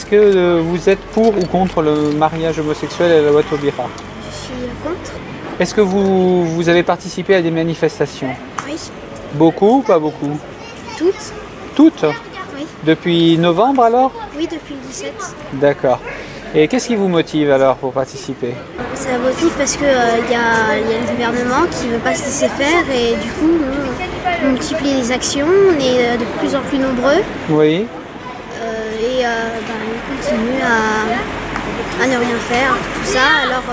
que vous êtes pour ou contre le mariage homosexuel et la loi Taubira? Je suis contre. Est-ce que vous avez participé à des manifestations? Oui. Beaucoup ou pas beaucoup? Toutes? Toutes? Oui. Depuis novembre alors? Oui, depuis le 17. D'accord. Et qu'est-ce qui vous motive alors pour participer? Ça motive parce qu'il y a le gouvernement qui ne veut pas se laisser faire et du coup on multiplie les actions, on est de plus en plus nombreux Oui. Ils continuent à ne rien faire, tout ça. Alors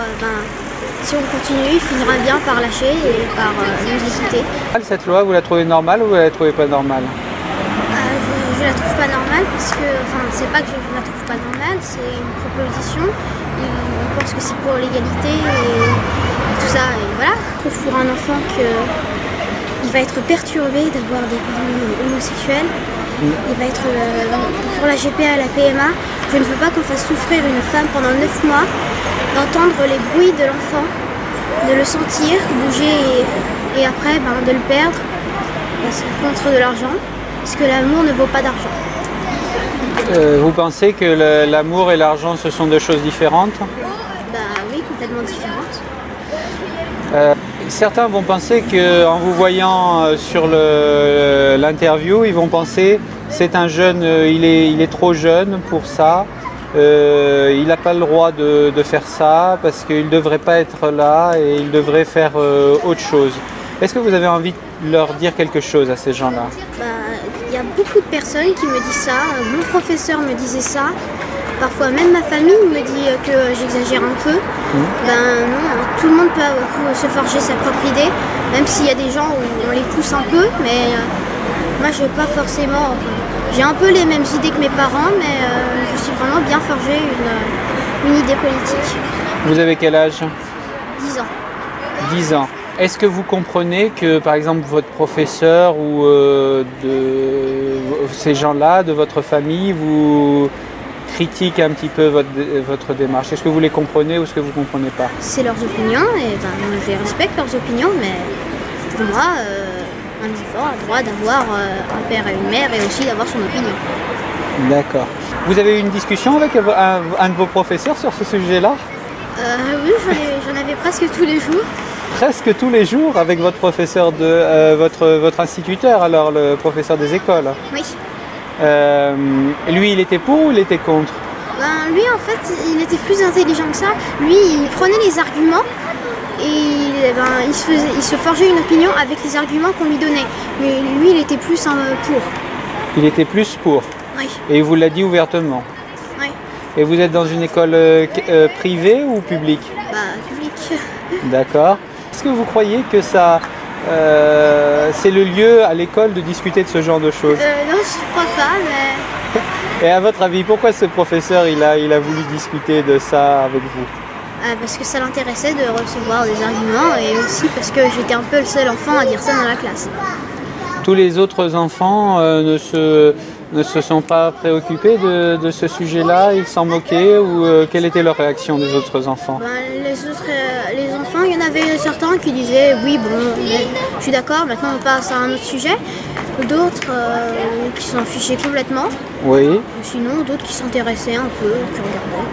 si on continue, il finira bien par lâcher et par nous écouter. Cette loi, vous la trouvez normale ou vous la trouvez pas normale? Je la trouve pas normale parce que, c'est pas que je la trouve pas normale, c'est une proposition. On pense que c'est pour l'égalité et tout ça. Et voilà, je trouve pour un enfant qu'il va être perturbé d'avoir des parents homosexuels. Il va être pour la GPA, la PMA. Je ne veux pas qu'on fasse souffrir une femme pendant 9 mois, d'entendre les bruits de l'enfant, de le sentir bouger et après de le perdre contre de l'argent, parce que l'amour ne vaut pas d'argent. Vous pensez que l'amour et l'argent ce sont deux choses différentes? Oui, complètement différentes. Certains vont penser qu'en vous voyant sur l'interview, ils vont penser c'est un jeune, il est trop jeune pour ça, il n'a pas le droit de faire ça parce qu'il ne devrait pas être là et il devrait faire autre chose. Est-ce que vous avez envie de leur dire quelque chose à ces gens-là? Il y a beaucoup de personnes qui me disent ça, mon professeur me disait ça. Parfois même ma famille me dit que j'exagère un peu. Non, tout le monde peut se forger sa propre idée, même s'il y a des gens où on les pousse un peu, mais moi je veux pas forcément. J'ai un peu les mêmes idées que mes parents, mais je suis vraiment bien forgée une idée politique. Vous avez quel âge? 10 ans. 10 ans. Est-ce que vous comprenez que par exemple votre professeur ou de ces gens-là, de votre famille, vous critique un petit peu votre démarche? Est-ce que vous les comprenez ou est-ce que vous ne comprenez pas? C'est leurs opinions et moi je les respecte leurs opinions, mais pour moi, un enfant a le droit d'avoir un père et une mère et aussi d'avoir son opinion. D'accord. Vous avez eu une discussion avec un de vos professeurs sur ce sujet-là? Oui, j'en avais presque tous les jours. Presque tous les jours avec votre professeur votre instituteur, alors le professeur des écoles? Oui. Lui, il était pour ou il était contre? Lui, en fait, il était plus intelligent que ça. Lui, il prenait les arguments et il se forgeait une opinion avec les arguments qu'on lui donnait. Mais lui, il était plus pour. Il était plus pour? Oui. Et il vous l'a dit ouvertement? Oui. Et vous êtes dans une école privée ou publique? Publique. D'accord. Est-ce que vous croyez que ça... c'est le lieu à l'école de discuter de ce genre de choses? Non, je crois pas, mais... Et à votre avis, pourquoi ce professeur il a voulu discuter de ça avec vous? Parce que ça l'intéressait de recevoir des arguments et aussi parce que j'étais un peu le seul enfant à dire ça dans la classe. Tous les autres enfants ne se sont pas préoccupés de ce sujet-là? Ils s'en moquaient ou quelle était leur réaction des autres enfants? Les enfants, il y en avait certains qui disaient oui, je suis d'accord, maintenant on passe à un autre sujet. D'autres qui s'en fichaient complètement. Oui. Sinon, d'autres qui s'intéressaient un peu, qui regardaient.